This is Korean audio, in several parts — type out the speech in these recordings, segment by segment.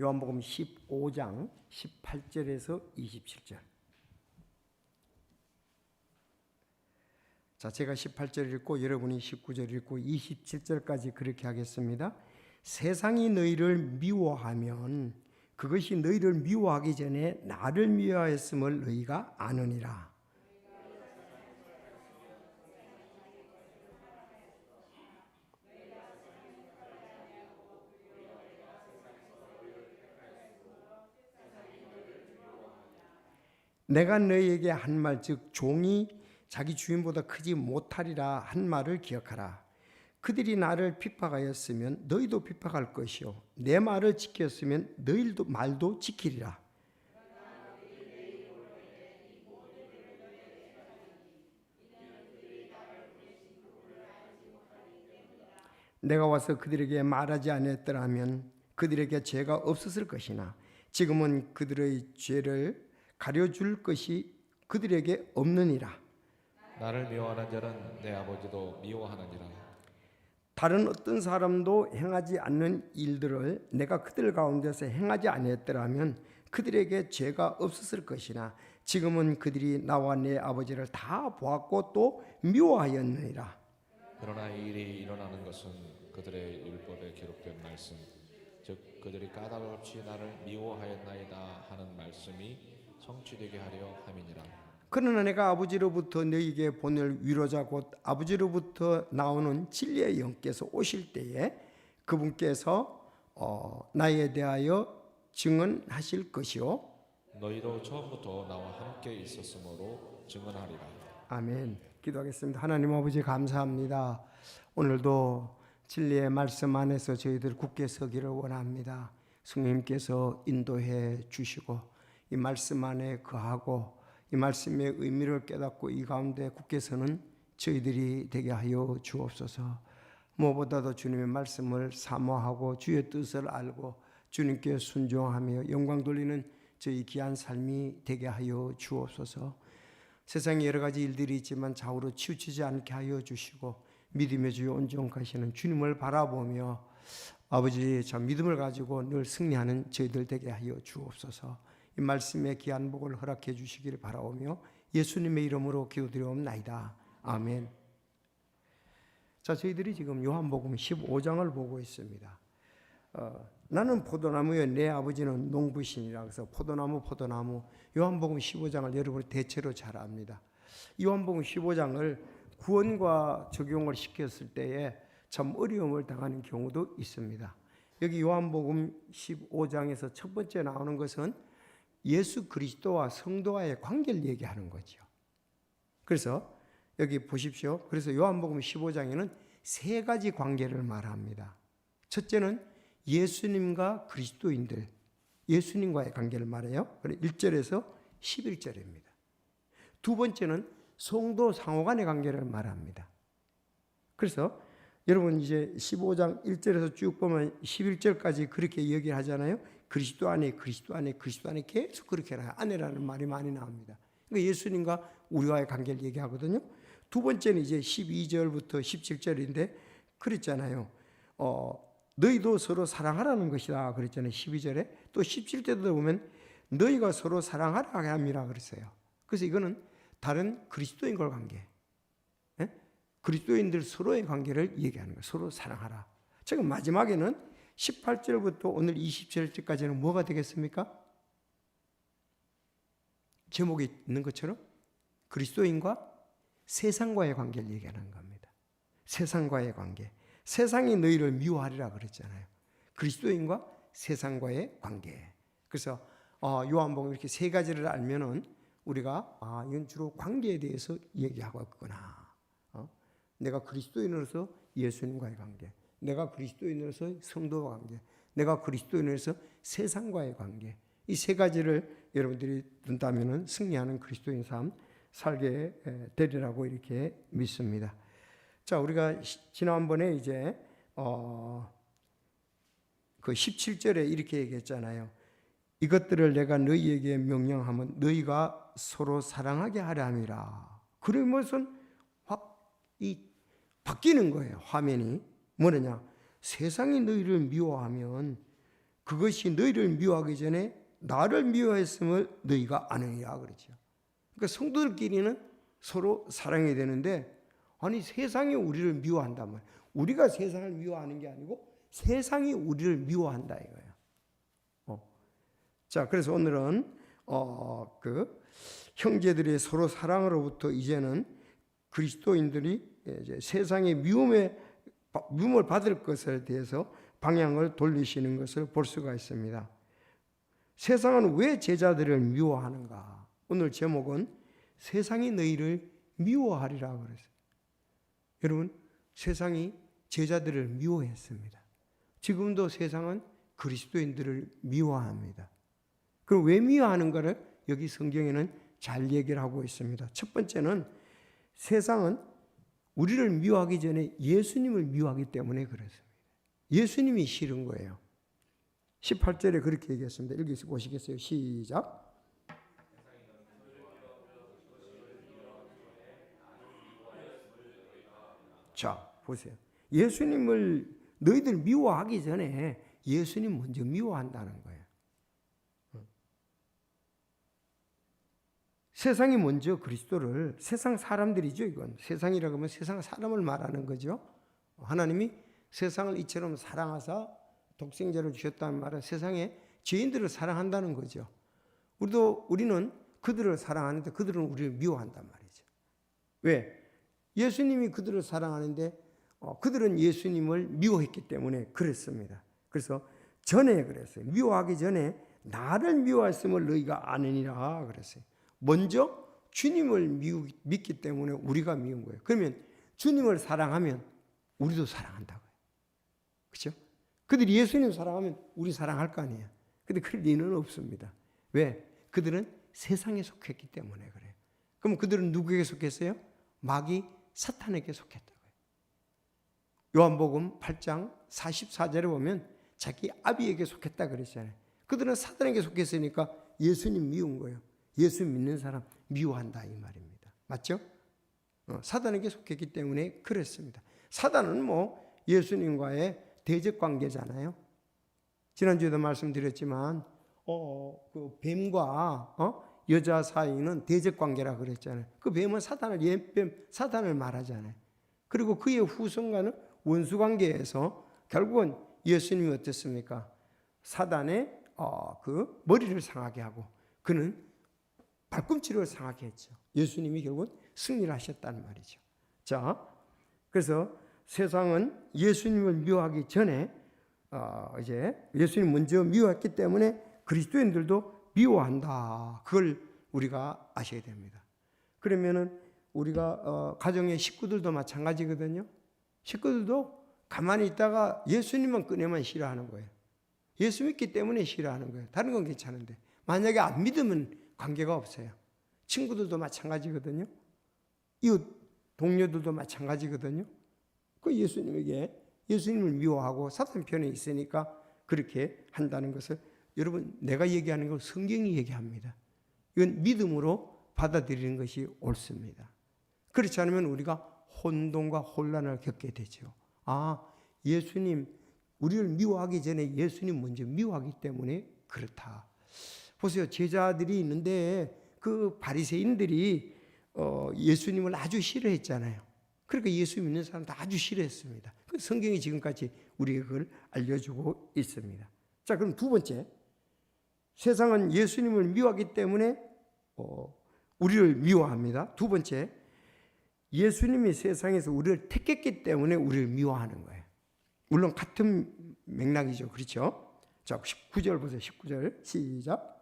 요한복음 15장 18절에서 27절. 자, 제가 18절 읽고 여러분이 19절 읽고 27절까지 그렇게 하겠습니다. 세상이 너희를 미워하면 그것이 너희를 미워하기 전에 나를 미워하였음을 너희가 아느니라. 내가 너희에게 한 말, 즉 종이 자기 주인보다 크지 못하리라 한 말을 기억하라. 그들이 나를 핍박하였으면 너희도 핍박할 것이요 내 말을 지켰으면 너희도 말도 지키리라. 내가 와서 그들에게 말하지 아니했더라면 그들에게 죄가 없었을 것이나 지금은 그들의 죄를 가려줄 것이 그들에게 없느니라. 나를 미워하는 자는 내 아버지도 미워하느니라. 다른 어떤 사람도 행하지 않는 일들을 내가 그들 가운데서 행하지 아니했더라면 그들에게 죄가 없었을 것이나 지금은 그들이 나와 내 아버지를 다 보았고 또 미워하였느니라. 그러나 이 일이 일어나는 것은 그들의 율법에 기록된 말씀, 즉 그들이 까닭 없이 나를 미워하였나이다 하는 말씀이 성취되게 하려 함이니라. 그러나 내가 아버지로부터 너희에게 보낼 위로자 곧 아버지로부터 나오는 진리의 영께서 오실 때에 그분께서 나에 대하여 증언하실 것이요 너희도 처음부터 나와 함께 있었으므로 증언하리라. 아멘. 기도하겠습니다. 하나님 아버지 감사합니다. 오늘도 진리의 말씀 안에서 저희들 굳게 서기를 원합니다. 성령님께서 인도해 주시고 이 말씀 안에 거하고 이 말씀의 의미를 깨닫고 이 가운데 굳게 서는 저희들이 되게 하여 주옵소서. 무엇보다도 주님의 말씀을 사모하고 주의 뜻을 알고 주님께 순종하며 영광 돌리는 저희 귀한 삶이 되게 하여 주옵소서. 세상에 여러 가지 일들이 있지만 좌우로 치우치지 않게 하여 주시고 믿음의 주여 온전하시는 주님을 바라보며 아버지 참 믿음을 가지고 늘 승리하는 저희들 되게 하여 주옵소서. 이 말씀의 귀한 복을 허락해 주시기를 바라오며 예수님의 이름으로 기도드리옵나이다. 아멘. 자, 저희들이 지금 요한복음 15장을 보고 있습니다. 나는 포도나무여 내 아버지는 농부시니라. 그래서 포도나무 요한복음 15장을 여러분이 대체로 잘 압니다. 요한복음 15장을 구원과 적용을 시켰을 때에 참 어려움을 당하는 경우도 있습니다. 여기 요한복음 15장에서 첫 번째 나오는 것은 예수 그리스도와 성도와의 관계를 얘기하는 거죠. 그래서 여기 보십시오. 그래서 요한복음 15장에는 세 가지 관계를 말합니다. 첫째는 예수님과 그리스도인들, 예수님과의 관계를 말해요. 1절에서 11절입니다. 두 번째는 성도 상호간의 관계를 말합니다. 그래서 여러분 이제 15장 1절에서 쭉 보면 11절까지 그렇게 얘기를 하잖아요. 그리스도 안에 계속 그렇게 해요. 안에라는 말이 많이 나옵니다. 그러니까 예수님과 우리와의 관계를 얘기하거든요. 두 번째는 이제 12절부터 17절인데 그랬잖아요. 너희도 서로 사랑하라는 것이다 그랬잖아요. 12절에. 또 17절도 보면 너희가 서로 사랑하라 함이라 그랬어요. 그래서 이거는 다른 그리스도인과 관계, 그리스도인들 서로의 관계를 얘기하는 거예요. 서로 사랑하라. 지금 마지막에는 18절부터 오늘 27절까지는 뭐가 되겠습니까? 제목이 있는 것처럼 그리스도인과 세상과의 관계를 얘기하는 겁니다. 세상과의 관계. 세상이 너희를 미워하리라 그랬잖아요. 그리스도인과 세상과의 관계. 그래서 요한복음 이렇게 세 가지를 알면은 우리가 이건 주로 관계에 대해서 얘기하고 있구나. 내가 그리스도인으로서 예수님과의 관계, 내가 그리스도인으로서 성도와 관계, 내가 그리스도인으로서 세상과의 관계. 이 세 가지를 여러분들이 둔다면은 승리하는 그리스도인 삶 살게 되리라고 이렇게 믿습니다. 자, 우리가 지난번에 이제 그 17절에 이렇게 얘기했잖아요. 이것들을 내가 너희에게 명령하면 너희가 서로 사랑하게 하려 함이라. 그러면서 바뀌는 거예요. 화면이 뭐냐? 세상이 너희를 미워하면 그것이 너희를 미워하기 전에 나를 미워했음을 너희가 아느니라 그러죠. 그러니까 성도들끼리는 서로 사랑해야 되는데, 아니 세상이 우리를 미워한단 말이에요. 우리가 세상을 미워하는 게 아니고 세상이 우리를 미워한다 이거예요. 자, 그래서 오늘은 그 형제들의 서로 사랑으로부터 이제는 그리스도인들이 이제 세상의 미움을 받을 것에 대해서 방향을 돌리시는 것을 볼 수가 있습니다. 세상은 왜 제자들을 미워하는가? 오늘 제목은 세상이 너희를 미워하리라 그랬어요. 여러분, 세상이 제자들을 미워했습니다. 지금도 세상은 그리스도인들을 미워합니다. 그럼 왜 미워하는가를 여기 성경에는 잘 얘기를 하고 있습니다. 첫 번째는 세상은 우리를 미워하기 전에 예수님을 미워하기 때문에 그렇습니다. 예수님이 싫은 거예요. 18절에 그렇게 얘기했습니다. 읽어보시겠어요? 시작. 자, 보세요. 예수님을 너희들 미워하기 전에 예수님 먼저 미워한다는 거예요. 세상이 먼저 그리스도를, 세상 사람들이죠, 이건. 세상이라고 하면 세상 사람을 말하는 거죠. 하나님이 세상을 이처럼 사랑하사 독생자를 주셨다는 말은 세상에 죄인들을 사랑한다는 거죠. 우리는 그들을 사랑하는데 그들은 우리를 미워한단 말이죠. 왜? 예수님이 그들을 사랑하는데 그들은 예수님을 미워했기 때문에 그랬습니다. 그래서 전에 그랬어요. 미워하기 전에 나를 미워했음을 너희가 아느니라 그랬어요. 먼저 주님을 믿기 때문에 우리가 미운 거예요. 그러면 주님을 사랑하면 우리도 사랑한다고요. 그렇죠? 그들이 예수님 사랑하면 우리 사랑할 거 아니에요. 근데 그럴 리는 없습니다. 왜? 그들은 세상에 속했기 때문에 그래요. 그럼 그들은 누구에게 속했어요? 마귀 사탄에게 속했다고요. 요한복음 8장 44절에 보면 자기 아비에게 속했다 그랬잖아요. 그들은 사탄에게 속했으니까 예수님 미운 거예요. 예수 믿는 사람 미워한다 이 말입니다. 맞죠? 사단에게 속했기 때문에 그랬습니다. 사단은 뭐 예수님과의 대적 관계잖아요. 지난주에도 말씀드렸지만 그 뱀과 여자 사이는 대적 관계라 그랬잖아요. 그 뱀은 사단을 말하잖아요. 그리고 그의 후손과는 원수 관계에서 결국은 예수님이 어땠습니까? 사단의 그 머리를 상하게 하고 그는 발꿈치를 상하게 했죠. 예수님이 결국은 승리를 하셨다는 말이죠. 자, 그래서 세상은 예수님을 미워하기 전에 이제 예수님 먼저 미워했기 때문에 그리스도인들도 미워한다. 그걸 우리가 아셔야 됩니다. 그러면은 우리가 가정의 식구들도 마찬가지거든요. 식구들도 가만히 있다가 예수님만 꺼내면 싫어하는 거예요. 예수 믿기 때문에 싫어하는 거예요. 다른 건 괜찮은데 만약에 안 믿으면 관계가 없어요. 친구들도 마찬가지거든요. 이웃 동료들도 마찬가지거든요. 그 예수님을 미워하고 사탄 편에 있으니까 그렇게 한다는 것을 여러분 내가 얘기하는 건 성경이 얘기합니다. 이건 믿음으로 받아들이는 것이 옳습니다. 그렇지 않으면 우리가 혼돈과 혼란을 겪게 되죠. 예수님 우리를 미워하기 전에 예수님 먼저 미워하기 때문에 그렇다. 보세요. 제자들이 있는데 그 바리새인들이 예수님을 아주 싫어했잖아요. 그러니까 예수 믿는 사람도 아주 싫어했습니다. 성경이 지금까지 우리에게 그걸 알려주고 있습니다. 자, 그럼 두 번째. 세상은 예수님을 미워하기 때문에 우리를 미워합니다. 두 번째. 예수님이 세상에서 우리를 택했기 때문에 우리를 미워하는 거예요. 물론 같은 맥락이죠. 그렇죠? 자, 19절 보세요. 19절 시작.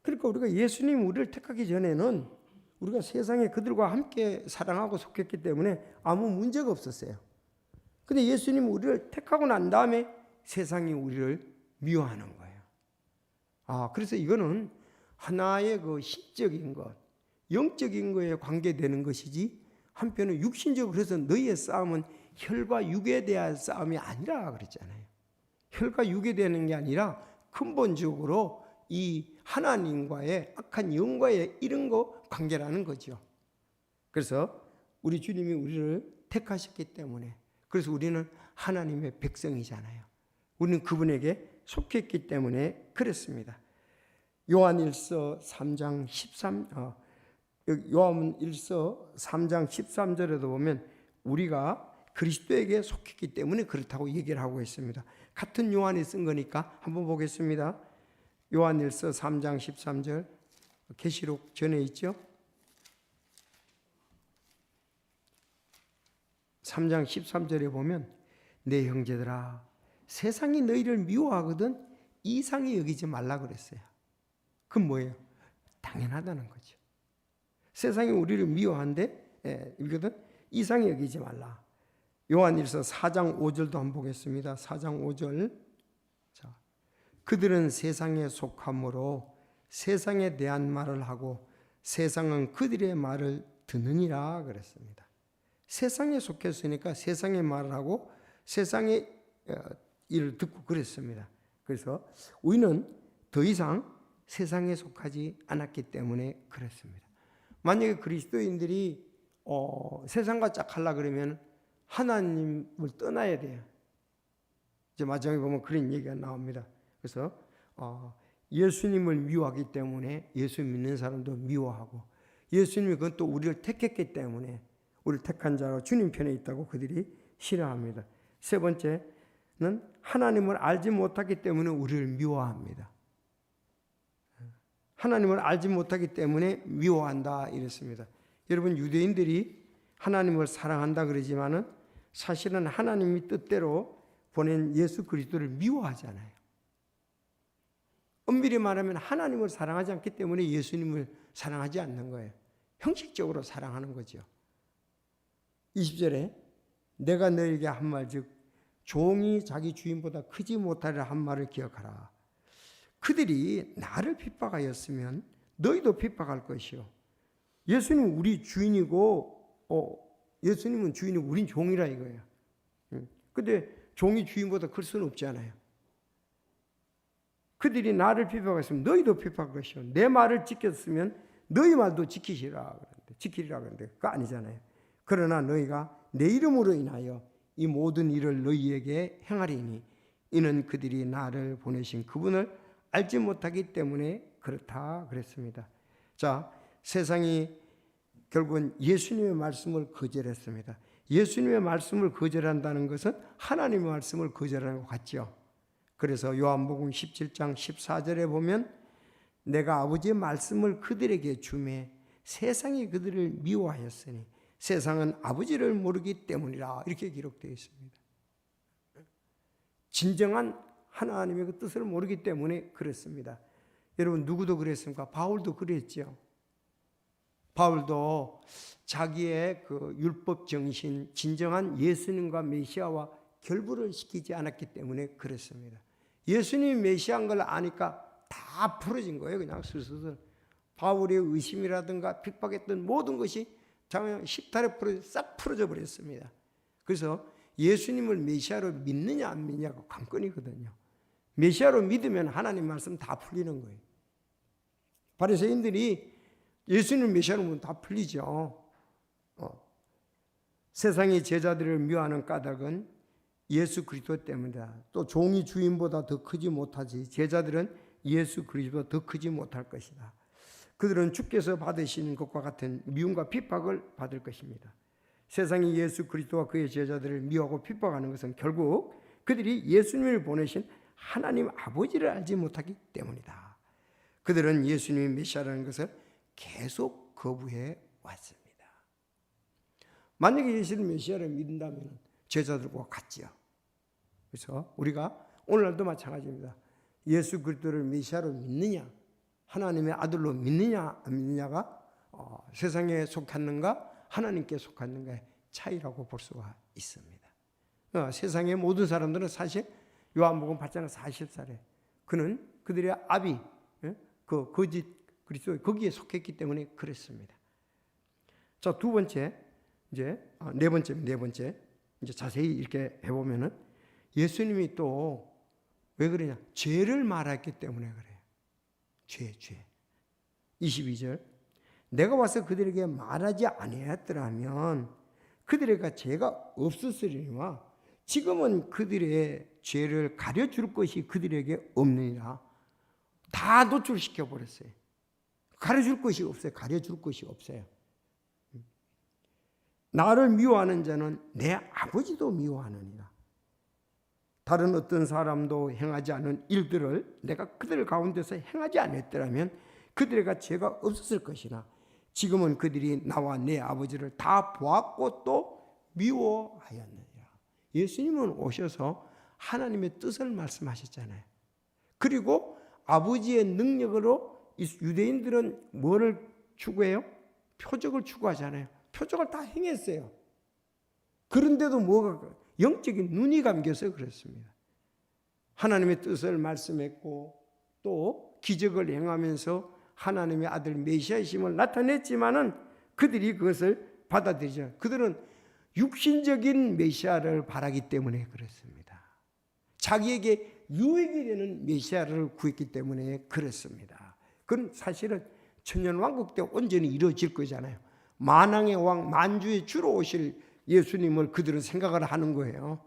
그러니까 우리가 예수님 우리를 택하기 전에는 우리가 세상에 그들과 함께 사랑하고 속했기 때문에 아무 문제가 없었어요. 근데 예수님 우리를 택하고 난 다음에 세상이 우리를 미워하는 거예요. 그래서 이거는 하나의 그 신적인 것, 영적인 거에 관계되는 것이지 한편은 육신적으로 해서 너희의 싸움은 혈과 육에 대한 싸움이 아니라 그랬잖아요. 혈과 육에 대한 게 아니라 근본적으로 이 하나님과의 악한 영과의 이런 거 관계라는 거죠. 그래서 우리 주님이 우리를 택하셨기 때문에, 그래서 우리는 하나님의 백성이잖아요. 우리는 그분에게 속했기 때문에 그렇습니다. 요한일서 3장 13절에도 보면 우리가 그리스도에게 속했기 때문에 그렇다고 얘기를 하고 있습니다. 같은 요한이 쓴 거니까 한번 보겠습니다. 요한일서 3장 13절, 계시록 전에 있죠. 3장 13절에 보면 내 형제들아 세상이 너희를 미워하거든 이상히 여기지 말라 그랬어요. 그건 뭐예요? 당연하다는 거죠. 세상이 우리를 미워한데 이거든 이상히 여기지 말라. 요한일서 4장 5절도 한번 보겠습니다. 4장 5절. 자, 그들은 세상에 속함으로 세상에 대한 말을 하고 세상은 그들의 말을 듣느니라 그랬습니다. 세상에 속했으니까 세상의 말을 하고 세상의 일을 듣고 그랬습니다. 그래서 우리는 더 이상 세상에 속하지 않았기 때문에 그렇습니다. 만약에 그리스도인들이 세상과 짝하려고 그러면 하나님을 떠나야 돼요. 이제 마지막에 보면 그런 얘기가 나옵니다. 그래서 예수님을 미워하기 때문에 예수 믿는 사람도 미워하고, 예수님이 그건 또 우리를 택했기 때문에 우리를 택한 자가 주님 편에 있다고 그들이 싫어합니다. 세 번째는 하나님을 알지 못하기 때문에 우리를 미워합니다. 하나님을 알지 못하기 때문에 미워한다 이랬습니다. 여러분, 유대인들이 하나님을 사랑한다 그러지만은 사실은 하나님이 뜻대로 보낸 예수 그리스도를 미워하잖아요. 엄밀히 말하면 하나님을 사랑하지 않기 때문에 예수님을 사랑하지 않는 거예요. 형식적으로 사랑하는 거죠. 20절에 내가 너에게 한 말 즉 종이 자기 주인보다 크지 못하리라 한 말을 기억하라. 그들이 나를 핍박하였으면 너희도 핍박할 것이요. 예수님은 우리 주인이고 예수님은 주인이고 우린 종이라 이거예요. 근데 종이 주인보다 클 수는 없잖아요. 그들이 나를 핍박했으면 너희도 핍박할 것이요. 내 말을 지켰으면 너희 말도 지키리라 그러는데 그거 아니잖아요. 그러나 너희가 내 이름으로 인하여 이 모든 일을 너희에게 행하리니 이는 그들이 나를 보내신 그분을 알지 못하기 때문에 그렇다 그랬습니다. 자, 세상이 결국은 예수님의 말씀을 거절했습니다. 예수님의 말씀을 거절한다는 것은 하나님의 말씀을 거절하는 것 같죠. 그래서 요한복음 17장 14절에 보면 내가 아버지의 말씀을 그들에게 주매 세상이 그들을 미워하였으니 세상은 아버지를 모르기 때문이라 이렇게 기록되어 있습니다. 진정한 하나님의 그 뜻을 모르기 때문에 그렇습니다. 여러분, 누구도 그랬습니까? 바울도 그랬죠. 바울도 자기의 그 율법 정신, 진정한 예수님과 메시아와 결부를 시키지 않았기 때문에 그랬습니다. 예수님이 메시아인 걸 아니까 다 풀어진 거예요. 그냥 슬슬. 바울의 의심이라든가 핍박했던 모든 것이 십탈에 싹 풀어져 버렸습니다. 그래서 예수님을 메시아로 믿느냐 안 믿느냐가 관건이거든요. 메시아로 믿으면 하나님 말씀 다 풀리는 거예요. 바리새인들이 예수님 메시아로 보면 다 풀리죠. 세상의 제자들을 미워하는 까닭은 예수 그리스도 때문이다. 또 종이 주인보다 더 크지 못하지 제자들은 예수 그리스도보다 더 크지 못할 것이다. 그들은 주께서 받으신 것과 같은 미움과 핍박을 받을 것입니다. 세상이 예수 그리스도와 그의 제자들을 미워하고 핍박하는 것은 결국 그들이 예수님을 보내신 하나님 아버지를 알지 못하기 때문이다. 그들은 예수님이 메시아라는 것을 계속 거부해 왔습니다. 만약에 예수님 메시아를 믿는다면 제자들과 같지요. 그래서 우리가 오늘날도 마찬가지입니다. 예수 그리스도를 메시아로 믿느냐, 하나님의 아들로 믿느냐 안 믿느냐가 세상에 속했는가 하나님께 속했는가의 차이라고 볼 수가 있습니다. 세상의 모든 사람들은 사실 요한복음 8장 40절에 그는 그들의 아비, 그 거짓 그리스도 거기에 속했기 때문에 그랬습니다. 자, 두 번째, 이제 네 번째 이제 자세히 이렇게 해보면은 예수님이 또 왜 그러냐? 죄를 말했기 때문에 그래요. 죄. 22절. 내가 와서 그들에게 말하지 아니하였더라면 그들에게 죄가 없었으리니와 지금은 그들의 죄를 가려줄 것이 그들에게 없느니라. 다 노출시켜 버렸어요. 가려줄 것이 없어요. 가려줄 것이 없어요. 나를 미워하는 자는 내 아버지도 미워하느니라. 다른 어떤 사람도 행하지 않은 일들을 내가 그들 가운데서 행하지 않았더라면 그들에게 죄가 없었을 것이나 지금은 그들이 나와 내 아버지를 다 보았고 또 미워하였느니라. 예수님은 오셔서 하나님의 뜻을 말씀하셨잖아요. 그리고 아버지의 능력으로 유대인들은 뭐를 추구해요? 표적을 추구하잖아요. 표적을 다 행했어요. 그런데도 뭐가 영적인 눈이 감겨서 그렇습니다. 하나님의 뜻을 말씀했고 또 기적을 행하면서 하나님의 아들 메시아이심을 나타냈지만은 그들이 그것을 받아들이죠. 그들은 육신적인 메시아를 바라기 때문에 그렇습니다. 자기에게 유익이 되는 메시아를 구했기 때문에 그렇습니다. 그건 사실은 천년왕국 때 온전히 이루어질 거잖아요. 만왕의 왕, 만주의 주로 오실 예수님을 그들은 생각을 하는 거예요.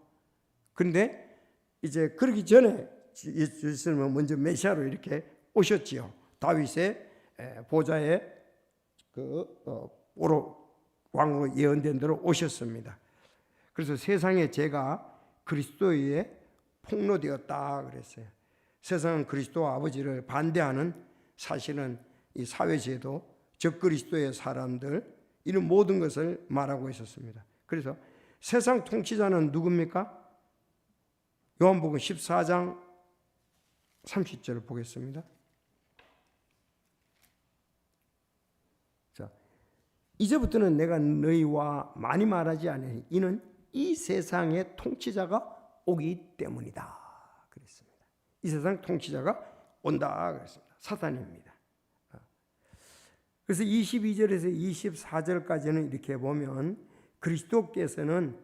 그런데 이제 그러기 전에 예수님은 먼저 메시아로 이렇게 오셨지요. 다윗의 보좌에 왕으로 예언된 대로 오셨습니다. 그래서 세상의 죄가 그리스도에 폭로되었다 그랬어요. 세상은 그리스도와 아버지를 반대하는 사실은 이 사회제도, 적 그리스도의 사람들 이런 모든 것을 말하고 있었습니다. 그래서 세상 통치자는 누굽니까? 요한복음 14장 30절을 보겠습니다. 자, 이제부터는 내가 너희와 많이 말하지 않으니 이는 이 세상의 통치자가 오기 때문이다 그랬습니다. 이 세상 통치자가 온다 그랬습니다. 사탄입니다. 그래서 22절에서 24절까지는 이렇게 보면 그리스도께서는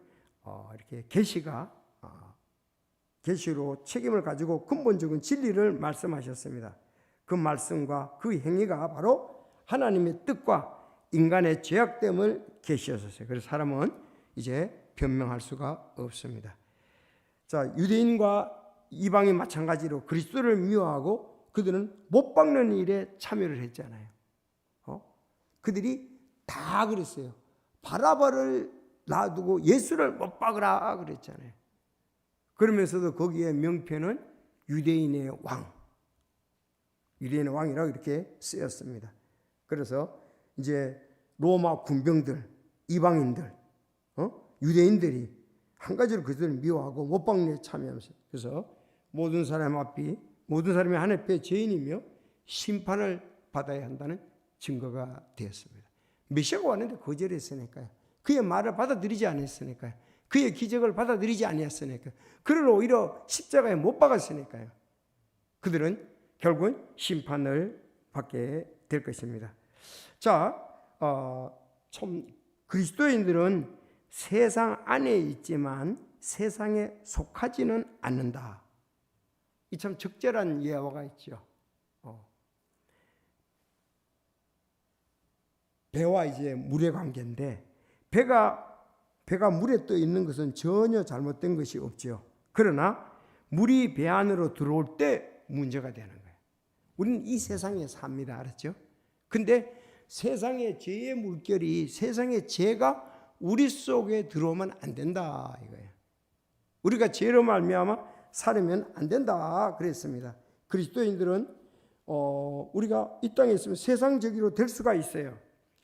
이렇게 계시로 책임을 가지고 근본적인 진리를 말씀하셨습니다. 그 말씀과 그 행위가 바로 하나님의 뜻과 인간의 죄악됨을 계시하셨어요. 그래서 사람은 이제 변명할 수가 없습니다. 자, 유대인과 이방이 마찬가지로 그리스도를 미워하고 그들은 못 박는 일에 참여를 했잖아요. 그들이 다 그랬어요. 바라바를 놔두고 예수를 못 박으라 그랬잖아요. 그러면서도 거기에 명패는 유대인의 왕, 유대인의 왕이라고 이렇게 쓰였습니다. 그래서 이제 로마 군병들, 이방인들, 유대인들이 한 가지로 그들을 미워하고 못 박는 일에 참여하면서 그래서 모든 사람이 하나님 앞에 죄인이며 심판을 받아야 한다는 증거가 되었습니다. 메시아가 왔는데 거절했으니까요. 그의 말을 받아들이지 않았으니까요. 그의 기적을 받아들이지 아니했으니까요. 그를 오히려 십자가에 못 박았으니까요. 그들은 결국은 심판을 받게 될 것입니다. 자, 그리스도인들은 세상 안에 있지만 세상에 속하지는 않는다. 이 참 적절한 예화가 있죠. 배와 이제 물의 관계인데 배가 물에 떠 있는 것은 전혀 잘못된 것이 없죠. 그러나 물이 배 안으로 들어올 때 문제가 되는 거예요. 우리는 이 세상에 삽니다. 알았죠? 근데 세상의 죄의 물결이 세상의 죄가 우리 속에 들어오면 안 된다 이거예요. 우리가 죄로 말미암아 살면 안 된다 그랬습니다. 그리스도인들은 우리가 이 땅에 있으면 세상적으로 될 수가 있어요.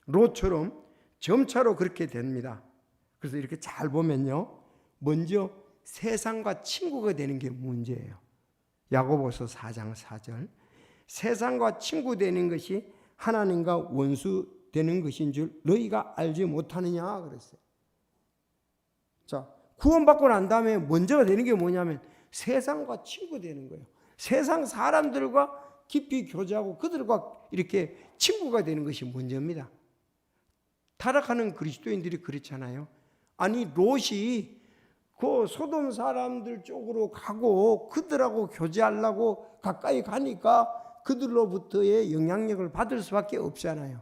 롯처럼 점차로 그렇게 됩니다. 그래서 이렇게 잘 보면요, 먼저 세상과 친구가 되는 게 문제예요. 야고보서 4장 4절. 세상과 친구 되는 것이 하나님과 원수 되는 것인 줄 너희가 알지 못하느냐 그랬어요. 자, 구원받고 난 다음에 먼저가 되는 게 뭐냐면 세상과 친구 되는 거예요. 세상 사람들과 깊이 교제하고 그들과 이렇게 친구가 되는 것이 먼저입니다. 타락하는 그리스도인들이 그렇잖아요. 아니 롯이 그 소돔 사람들 쪽으로 가고 그들하고 교제하려고 가까이 가니까 그들로부터의 영향력을 받을 수밖에 없잖아요.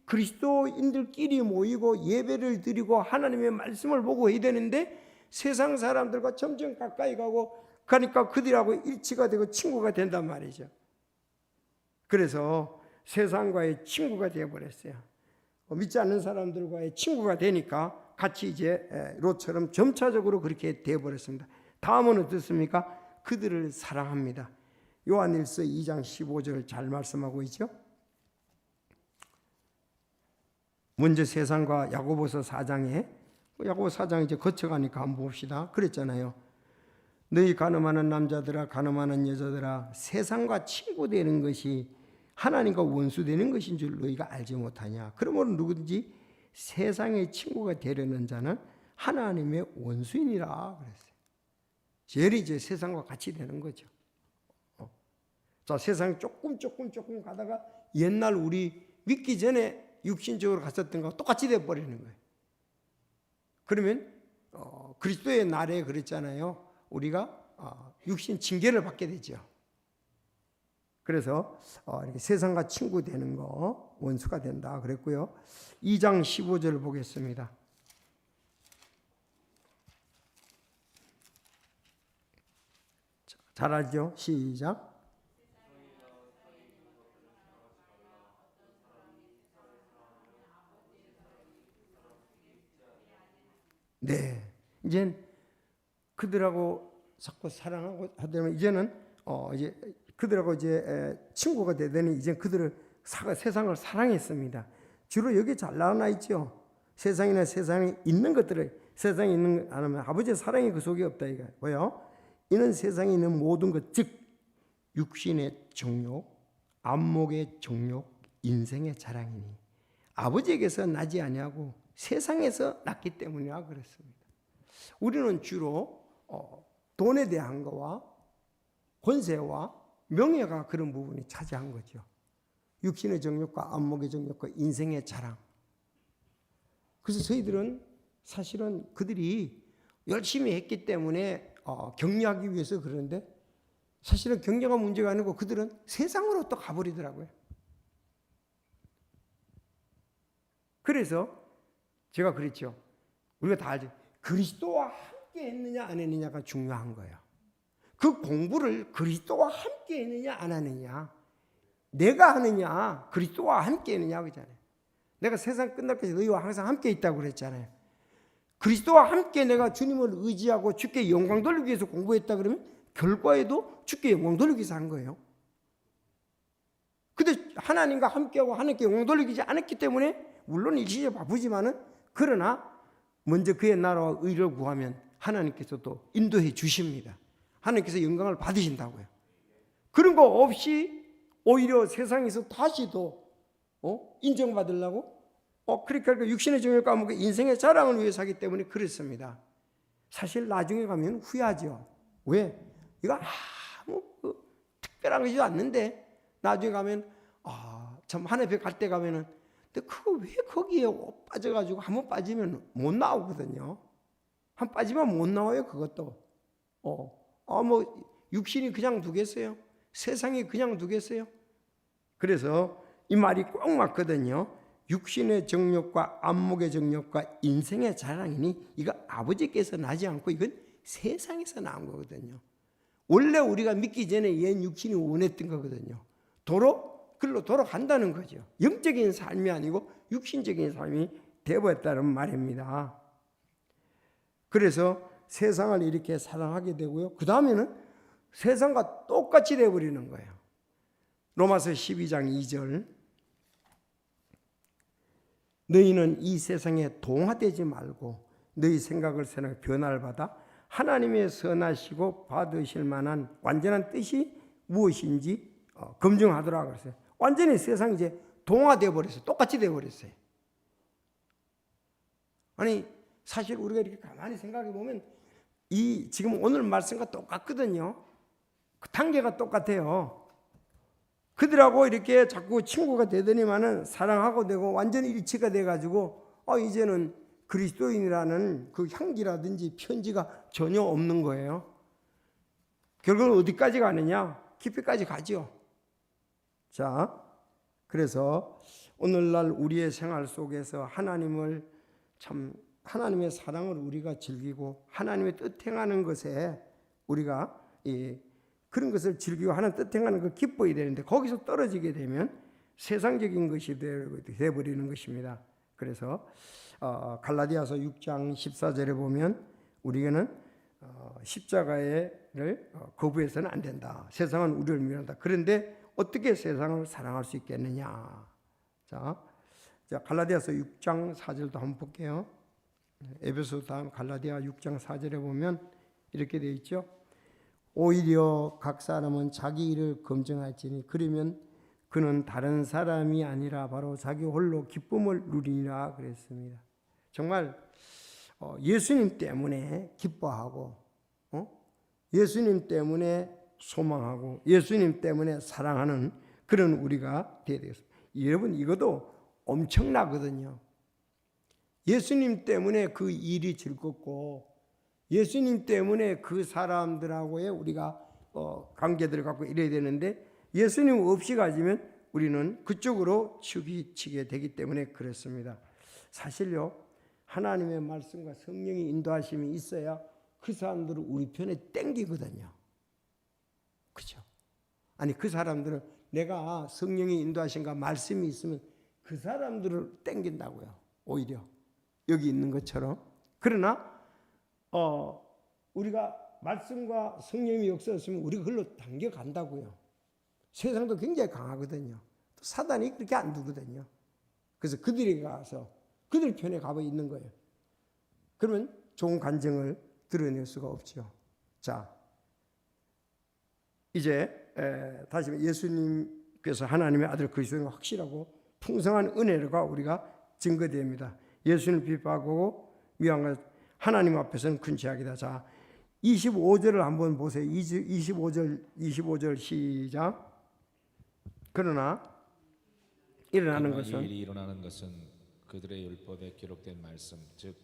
그리스도인들끼리 모이고 예배를 드리고 하나님의 말씀을 보고 해야 되는데 세상 사람들과 점점 가까이 가고 그러니까 그들하고 일치가 되고 친구가 된단 말이죠. 그래서 세상과의 친구가 되어버렸어요. 믿지 않는 사람들과의 친구가 되니까 같이 이제 롯처럼 점차적으로 그렇게 되어버렸습니다. 다음은 어떻습니까? 그들을 사랑합니다. 요한일서 2장 15절 잘 말씀하고 있죠. 먼저 세상과 야고보서 4장에 이제 거쳐가니까 한번 봅시다. 그랬잖아요. 너희 간음하는 남자들아 간음하는 여자들아 세상과 친구 되는 것이 하나님과 원수 되는 것인 줄 너희가 알지 못하냐. 그러므로 누구든지 세상의 친구가 되려는 자는 하나님의 원수이니라 그랬어요. 제일 이제 세상과 같이 되는 거죠. 자, 세상 조금 가다가 옛날 우리 믿기 전에 육신적으로 갔었던 거와 똑같이 돼버리는 거예요. 그러면 그리스도의 날에 그랬잖아요. 우리가 육신 징계를 받게 되죠. 그래서 이렇게 세상과 친구 되는 거 원수가 된다 그랬고요. 2장 15절을 보겠습니다. 잘 알죠? 시작. 네, 이제 그들하고 자꾸 사랑하고 하려면 이제는 이제 그들하고 이제 친구가 되더니 이제 그들을 세상을 사랑했습니다. 주로 여기 잘 나와 있죠. 세상이나 세상에 있는 것들을 세상에 있는 거 안 하면 아버지의 사랑이 그 속에 없다 이거 뭐요? 이는 세상에 있는 모든 것 즉 육신의 정욕, 안목의 정욕, 인생의 자랑이니 아버지에게서 나지 아니하고 세상에서 났기 때문이라 그랬습니다. 우리는 주로 돈에 대한 거와 권세와 명예가 그런 부분이 차지한 거죠. 육신의 정욕과 안목의 정욕과 인생의 자랑. 그래서 저희들은 사실은 그들이 열심히 했기 때문에 격려하기 위해서 그러는데 사실은 격려가 문제가 아니고 그들은 세상으로 또 가버리더라고요. 그래서 제가 그랬죠. 우리가 다 알죠. 그리스도와 함께 했느냐 안 했느냐가 중요한 거예요. 그 공부를 그리스도와 함께 했느냐 안 하느냐, 내가 하느냐 그리스도와 함께 했느냐 그러잖아요. 내가 세상 끝날까지 너희와 항상 함께 있다고 그랬잖아요. 그리스도와 함께 내가 주님을 의지하고 주께 영광 돌리기 위해서 공부했다 그러면 결과에도 주께 영광 돌리기 위해서 한 거예요. 근데 하나님과 함께하고 하나님께 영광 돌리지 않았기 때문에 물론 일시적으로 바쁘지만은 그러나 먼저 그의 나라와 의를 구하면 하나님께서 또 인도해 주십니다. 하나님께서 영광을 받으신다고요. 그런 거 없이 오히려 세상에서 다시 또 인정받으려고 그러니까 육신의 정욕과 안목과 인생의 자랑을 위해서 하기 때문에 그렇습니다. 사실 나중에 가면 후회하죠. 왜? 이거 아무 특별한 것이지 않는데 나중에 가면 참 하나님 갈 때 가면은 근데 그거 왜 거기에 빠져가지고 한번 빠지면 못 나오거든요. 한 빠지면 못 나와요. 그것도 육신이 그냥 두겠어요? 세상이 그냥 두겠어요? 그래서 이 말이 꼭 맞거든요. 육신의 정욕과 안목의 정욕과 인생의 자랑이니 이거 아버지께서 나지 않고 이건 세상에서 나온 거거든요. 원래 우리가 믿기 전에 옛 육신이 원했던 거거든요. 글로 돌아간다는 거죠. 영적인 삶이 아니고 육신적인 삶이 되어버렸다는 말입니다. 그래서 세상을 이렇게 사랑하게 되고요. 그 다음에는 세상과 똑같이 되어버리는 거예요. 로마서 12장 2절 너희는 이 세상에 동화되지 말고 너희 생각을 변화를 받아 하나님의 선하시고 받으실 만한 완전한 뜻이 무엇인지 검증하더라 그랬어요. 완전히 세상이 이제 동화되어 버렸어요. 똑같이 되어 버렸어요. 아니 사실 우리가 이렇게 가만히 생각해 보면 이 지금 오늘 말씀과 똑같거든요. 그 단계가 똑같아요. 그들하고 이렇게 자꾸 친구가 되더니만은 사랑하고 되고 완전히 일치가 돼가지고 이제는 그리스도인이라는 그 향기라든지 편지가 전혀 없는 거예요. 결국은 어디까지 가느냐? 깊이까지 가죠. 자, 그래서 오늘날 우리의 생활 속에서 하나님의 사랑을 우리가 즐기고 하나님의 뜻 행하는 것에 우리가 그런 것을 즐기고 하나님 뜻 행하는 걸 기뻐야 되는데 거기서 떨어지게 되면 세상적인 것이 되어버리는 것입니다. 그래서 갈라디아서 6장 14절에 보면 우리는 십자가를 거부해서는 안 된다. 세상은 우리를 미워한다. 그런데 어떻게 세상을 사랑할 수 있겠느냐. 자, 갈라디아서 6장 4절도 한번 볼게요. 에베소 다음 갈라디아 6장 4절에 보면 이렇게 되어 있죠. 오히려 각 사람은 자기 일을 검증할지니 그러면 그는 다른 사람이 아니라 바로 자기 홀로 기쁨을 누리리라 그랬습니다. 정말 예수님 때문에 기뻐하고 예수님 때문에 소망하고 예수님 때문에 사랑하는 그런 우리가 되어야 되겠습니다. 여러분 이것도 엄청나거든요. 예수님 때문에 그 일이 즐겁고 예수님 때문에 그 사람들하고의 우리가 관계들을 갖고 이래야 되는데 예수님 없이 가지면 우리는 그쪽으로 치우치게 되기 때문에 그렇습니다. 사실요 하나님의 말씀과 성령의 인도하심이 있어야 그 사람들은 우리 편에 땡기거든요. 그렇죠? 아니 그 사람들은 내가 성령의 인도하심과 말씀이 있으면 그 사람들을 땡긴다고요. 오히려 여기 있는 것처럼. 그러나 우리가 말씀과 성령의 역사였으면 우리가 그걸로 당겨간다고요. 세상도 굉장히 강하거든요. 또 사단이 그렇게 안 두거든요. 그래서 그들이 가서 그들 편에 가고 있는 거예요. 그러면 좋은 간증을 드러낼 수가 없죠. 자, 이제 다시 예수님께서 하나님의 아들 그리스도인 확실하고 풍성한 은혜가 우리가 증거됩니다. 예수님을 비판하고 미워한 것 하나님 앞에서는 큰 죄악이다. 자, 25절을 한번 보세요. 25절 시작. 그러나 일어나는 것은 이 일이 일어나는 것은 그들의 율법에 기록된 말씀 즉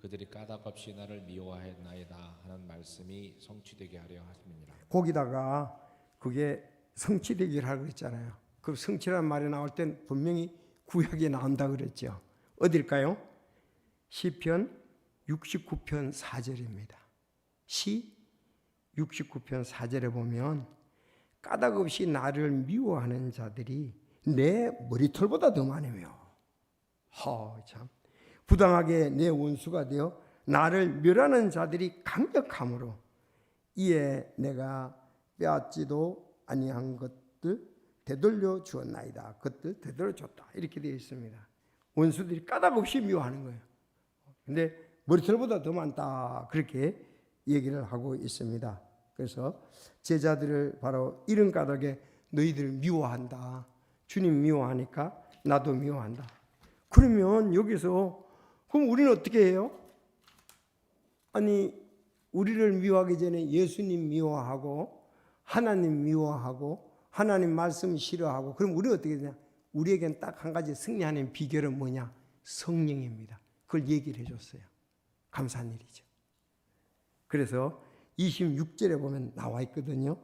그들이 까닭 없이 나를 미워하였나이다 하는 말씀이 성취되게 하려 함이니라. 거기다가 그게 성취되기를 하고 있잖아요. 그 성취라는 말이 나올 땐 분명히 구약에 나온다 그랬죠. 어딜까요? 시편 69편 4절입니다. 시 69편 4절에 보면 까닭 없이 나를 미워하는 자들이 내 머리털보다 더 많으며 참 부당하게 내 원수가 되어 나를 멸하는 자들이 강력함으로 이에 내가 빼앗지도 아니한 것들 되돌려 주었나이다. 그것들 되돌려 줬다. 이렇게 되어 있습니다. 원수들이 까닭 없이 미워하는 거예요. 근데 머리털보다 더 많다. 그렇게 얘기를 하고 있습니다. 그래서 제자들을 바로 이런 까닭에 너희들 미워한다. 주님 미워하니까 나도 미워한다. 그러면 여기서 그럼 우리는 어떻게 해요? 아니 우리를 미워하기 전에 예수님 미워하고 하나님 미워하고 하나님 말씀 싫어하고 그럼 우리는 어떻게 되냐? 우리에겐 딱 한 가지 승리하는 비결은 뭐냐? 성령입니다. 그걸 얘기를 해줬어요. 감사한 일이죠. 그래서 26절에 보면 나와 있거든요.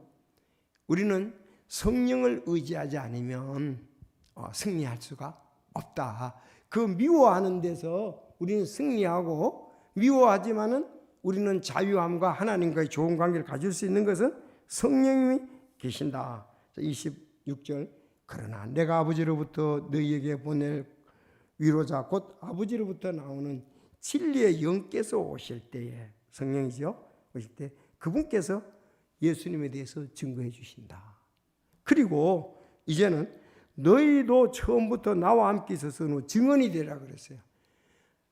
우리는 성령을 의지하지 않으면 승리할 수가 없다. 그 미워하는 데서 우리는 승리하고 미워하지만은 우리는 자유함과 하나님과의 좋은 관계를 가질 수 있는 것은 성령님이 계신다. 26절 그러나 내가 아버지로부터 너희에게 보낼 위로자 곧 아버지로부터 나오는 진리의 영께서 오실 때에 성령이죠. 오실 때 그분께서 예수님에 대해서 증거해 주신다. 그리고 이제는 너희도 처음부터 나와 함께 있어서 증언이 되라 그랬어요.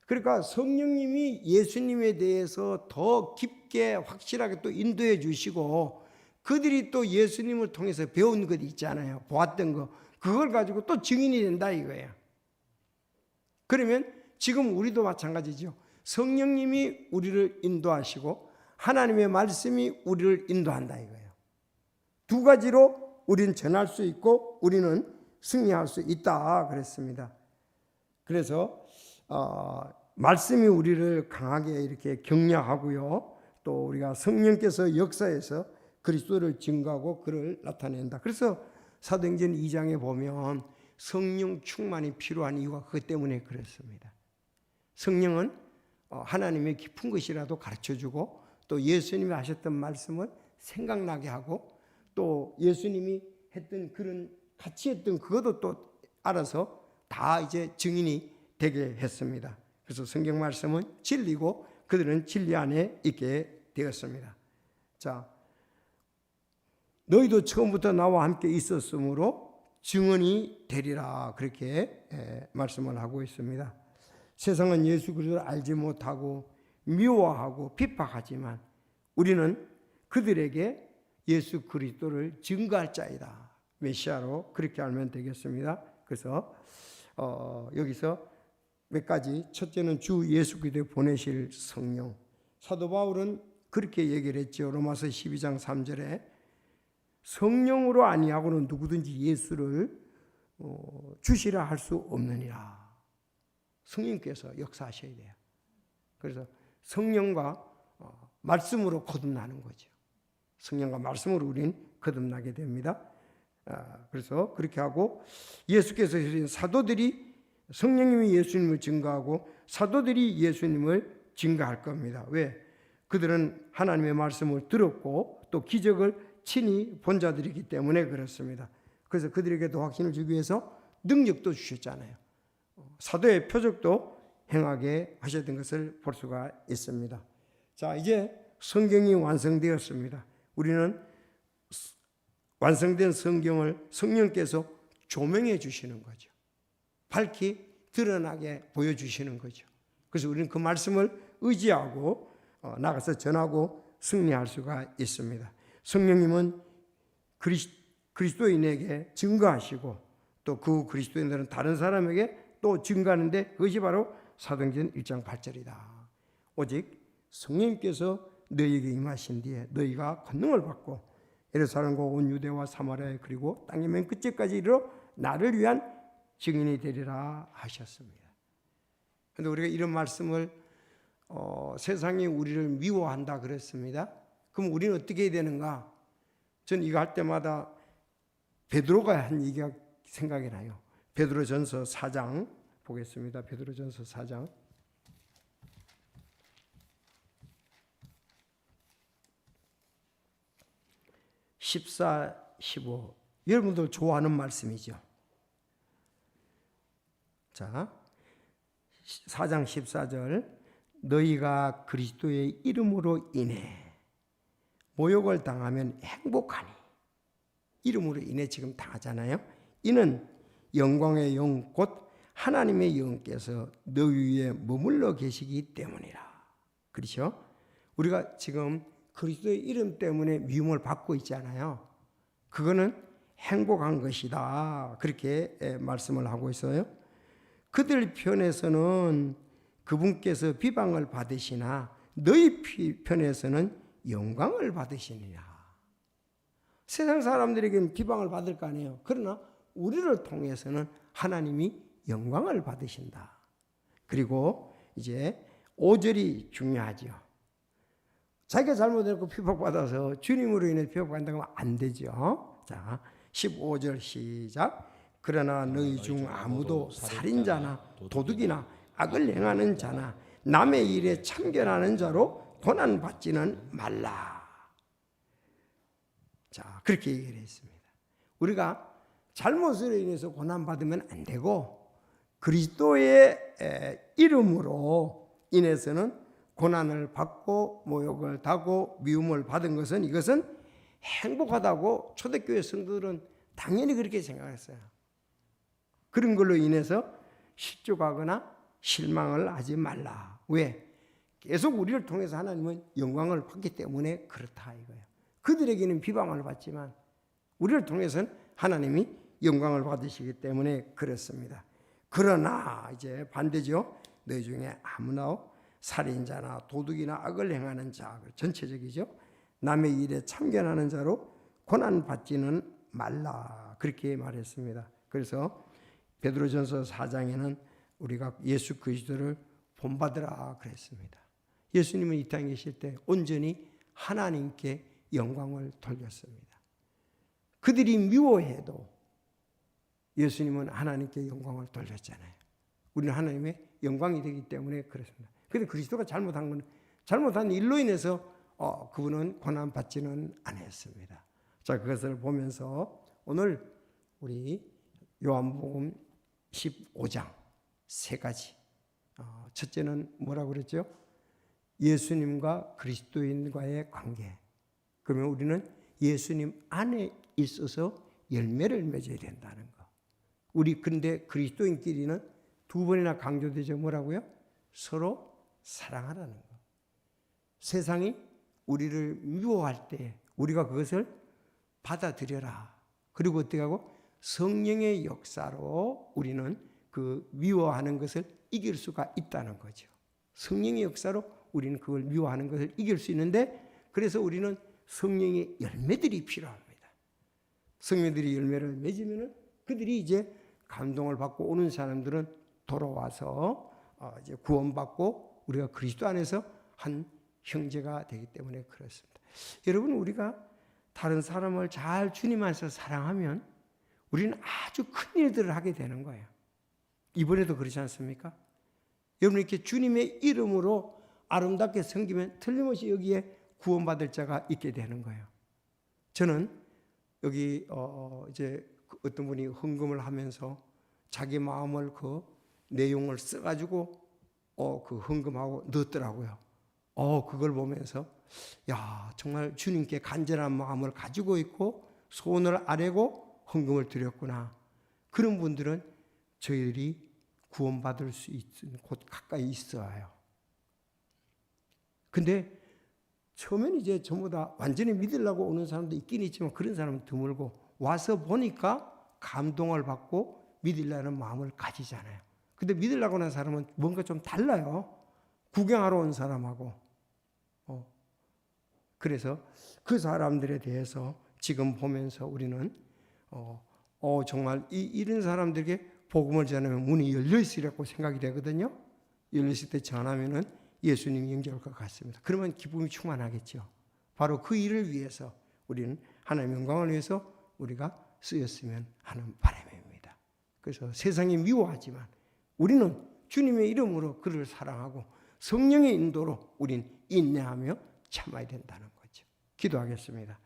그러니까 성령님이 예수님에 대해서 더 깊게 확실하게 또 인도해 주시고 그들이 또 예수님을 통해서 배운 것 있잖아요. 보았던 거. 그걸 가지고 또 증인이 된다 이거예요. 그러면 지금 우리도 마찬가지죠. 성령님이 우리를 인도하시고 하나님의 말씀이 우리를 인도한다 이거예요. 두 가지로 우리는 전할 수 있고 우리는 승리할 수 있다 그랬습니다. 그래서 말씀이 우리를 강하게 이렇게 격려하고요. 또 우리가 성령께서 역사에서 그리스도를 증거하고 그를 나타낸다. 그래서 사도행전 2장에 보면 성령 충만이 필요한 이유가 그것 때문에 그렇습니다. 성령은 하나님의 깊은 것이라도 가르쳐주고 또 예수님이 하셨던 말씀을 생각나게 하고 또 예수님이 했던 그런 같이 했던 그것도 또 알아서 다 이제 증인이 되게 했습니다. 그래서 성경 말씀은 진리고 그들은 진리 안에 있게 되었습니다. 자, 너희도 처음부터 나와 함께 있었으므로 증언이 되리라 그렇게 말씀을 하고 있습니다. 세상은 예수 그리스도를 알지 못하고 미워하고 핍박하지만 우리는 그들에게 예수 그리스도를 증거할 자이다. 메시아로 그렇게 알면 되겠습니다. 그래서 여기서 몇 가지, 첫째는 주 예수 그리스도에 보내실 성령. 사도 바울은 그렇게 얘기를 했죠. 로마서 12장 3절에 성령으로 아니하고는 누구든지 예수를 주시라 할 수 없느니라. 성령께서 역사하셔야 돼요. 그래서 성령과 말씀으로 거듭나는 거죠. 성령과 말씀으로 우리는 거듭나게 됩니다. 그래서 그렇게 하고 예수께서 사도들이 성령님이 예수님을 증거하고 사도들이 예수님을 증거할 겁니다. 왜? 그들은 하나님의 말씀을 들었고 또 기적을 친히 본 자들이기 때문에 그렇습니다. 그래서 그들에게도 확신을 주기 위해서 능력도 주셨잖아요. 사도의 표적도 행하게 하셨던 것을 볼 수가 있습니다. 자, 이제 성경이 완성되었습니다. 우리는 완성된 성경을 성령께서 조명해 주시는 거죠. 밝히 드러나게 보여주시는 거죠. 그래서 우리는 그 말씀을 의지하고 나가서 전하고 승리할 수가 있습니다. 성령님은 그리스도인에게 증거하시고 또 그 그리스도인들은 다른 사람에게 또 증거하는데 그것이 바로 사도행전 1장 8절이다. 오직 성령님께서 너희에게 임하신 뒤에 너희가 권능을 받고 예루살렘과 온 유대와 사마리아에 그리고 땅의 맨 끝까지 이르러 나를 위한 증인이 되리라 하셨습니다. 그런데 우리가 이런 말씀을 세상이 우리를 미워한다 그랬습니다. 그럼 우리는 어떻게 해야 되는가? 전 이거 할 때마다 베드로가 한 얘기가 생각이 나요. 베드로전서 4장 보겠습니다. 베드로전서 4장 14, 15 여러분들 좋아하는 말씀이죠. 자, 4장 14절 너희가 그리스도의 이름으로 인해 모욕을 당하면 행복하니 이름으로 인해 지금 당하잖아요. 이는 영광의 영 곧 하나님의 영께서 너희 위에 머물러 계시기 때문이라. 그렇죠? 우리가 지금 그리스도의 이름 때문에 미움을 받고 있잖아요. 그거는 행복한 것이다. 그렇게 말씀을 하고 있어요. 그들 편에서는 그분께서 비방을 받으시나 너희 편에서는 영광을 받으시느냐. 세상 사람들에게는 비방을 받을 거 아니에요. 그러나 우리를 통해서는 하나님이 영광을 받으신다. 그리고 이제 5절이 중요하죠. 자기가 잘못했고 비박받아서 주님으로 인해 비박받는다고 하면 안 되죠. 자, 15절 시작. 그러나 너희 중 아무도 살인자나 도둑이나 악을 행하는 자나 남의 일에 참견하는 자로 고난받지는 말라. 자, 그렇게 얘기를 했습니다. 우리가 잘못으로 인해서 고난받으면 안 되고 그리스도의 이름으로 인해서는 고난을 받고 모욕을 당하고 미움을 받은 것은 이것은 행복하다고 초대교회 성도들은 당연히 그렇게 생각했어요. 그런 걸로 인해서 실족하거나 실망을 하지 말라. 왜? 계속 우리를 통해서 하나님은 영광을 받기 때문에 그렇다 이거예요. 그들에게는 비방을 받지만 우리를 통해서는 하나님이 영광을 받으시기 때문에 그렇습니다. 그러나 이제 반대죠. 너희 중에 아무나 살인자나 도둑이나 악을 행하는 자, 전체적이죠. 남의 일에 참견하는 자로 고난받지는 말라. 그렇게 말했습니다. 그래서 베드로전서 4장에는 우리가 예수 그리스도를 본받으라 그랬습니다. 예수님은 이 땅에 계실 때 온전히 하나님께 영광을 돌렸습니다. 그들이 미워해도 예수님은 하나님께 영광을 돌렸잖아요. 우리는 하나님의 영광이 되기 때문에 그렇습니다. 그런데 그리스도가 잘못한 일로 인해서 그분은 고난받지는 않았습니다. 자, 그것을 보면서 오늘 우리 요한복음 15장 세 가지. 첫째는 뭐라고 그랬죠? 예수님과 그리스도인과의 관계. 그러면 우리는 예수님 안에 있어서 열매를 맺어야 된다는 거. 우리 근데 그리스도인끼리는 두 번이나 강조되죠. 뭐라고요? 서로 사랑하라는 거. 세상이 우리를 미워할 때 우리가 그것을 받아들여라. 그리고 어떻게 하고? 성령의 역사로 우리는 그 미워하는 것을 이길 수가 있다는 거죠. 성령의 역사로 우리는 그걸 미워하는 것을 이길 수 있는데, 그래서 우리는 성령의 열매들이 필요합니다. 성령들이 열매를 맺으면 그들이 이제 감동을 받고 오는 사람들은 돌아와서 이제 구원받고 우리가 그리스도 안에서 한 형제가 되기 때문에 그렇습니다. 여러분, 우리가 다른 사람을 잘 주님 안에서 사랑하면 우리는 아주 큰 일들을 하게 되는 거예요. 이번에도 그렇지 않습니까? 여러분, 이렇게 주님의 이름으로 아름답게 섬기면 틀림없이 여기에 구원받을 자가 있게 되는 거예요. 저는 여기 이제 어떤 분이 헌금을 하면서 자기 마음을 그 내용을 써가지고 그 헌금하고 넣었더라고요. 그걸 보면서 야, 정말 주님께 간절한 마음을 가지고 있고 소원을 아뢰고 헌금을 드렸구나. 그런 분들은 저희들이 구원받을 수 있는 곳 가까이 있어요. 근데 처음엔 이제 전부 다 완전히 믿으려고 오는 사람도 있긴 있지만 그런 사람은 드물고, 와서 보니까 감동을 받고 믿으려는 마음을 가지잖아요. 근데 믿으려고 하는 사람은 뭔가 좀 달라요. 구경하러 온 사람하고. 그래서 그 사람들에 대해서 지금 보면서 우리는 정말 이런 사람들에게 복음을 전하면 문이 열려 있으리라고 생각이 되거든요. 열려 있을 때 전하면은 예수님이 영접할 것 같습니다. 그러면 기쁨이 충만하겠죠. 바로 그 일을 위해서 우리는 하나님의 영광을 위해서 우리가 쓰였으면 하는 바람입니다. 그래서 세상이 미워하지만 우리는 주님의 이름으로 그를 사랑하고 성령의 인도로 우린 인내하며 참아야 된다는 거죠. 기도하겠습니다.